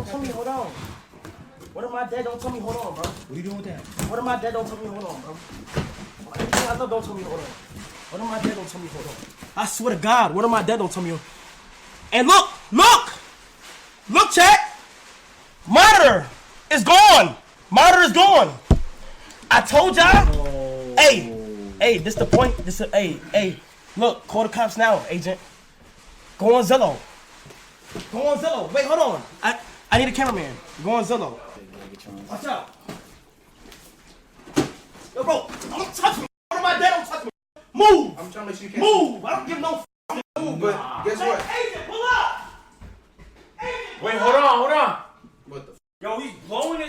tell me, hold on. What if my dad don't tell me, hold on, bro? What are you doing with that? What if my dad don't tell me, hold on, bro? Everything I love don't tell me, hold on. What if my dad don't tell me, hold on? I swear to God, what if my dad don't tell me? And look, chat. Monitor is gone. Monitor is gone. I told y'all. Oh. Hey, this the point. Hey, look, call the cops now, agent. Go on Zillow. Wait, hold on. I need a cameraman. Go on Zillow. Watch out. Yo, bro, don't touch me. What if my dad don't touch me? Move. I'm trying to make sure you can't. Move. I don't give no Move, but guess what? Agent, pull up. Agent, Wait, hold on. Yo, he's blowing his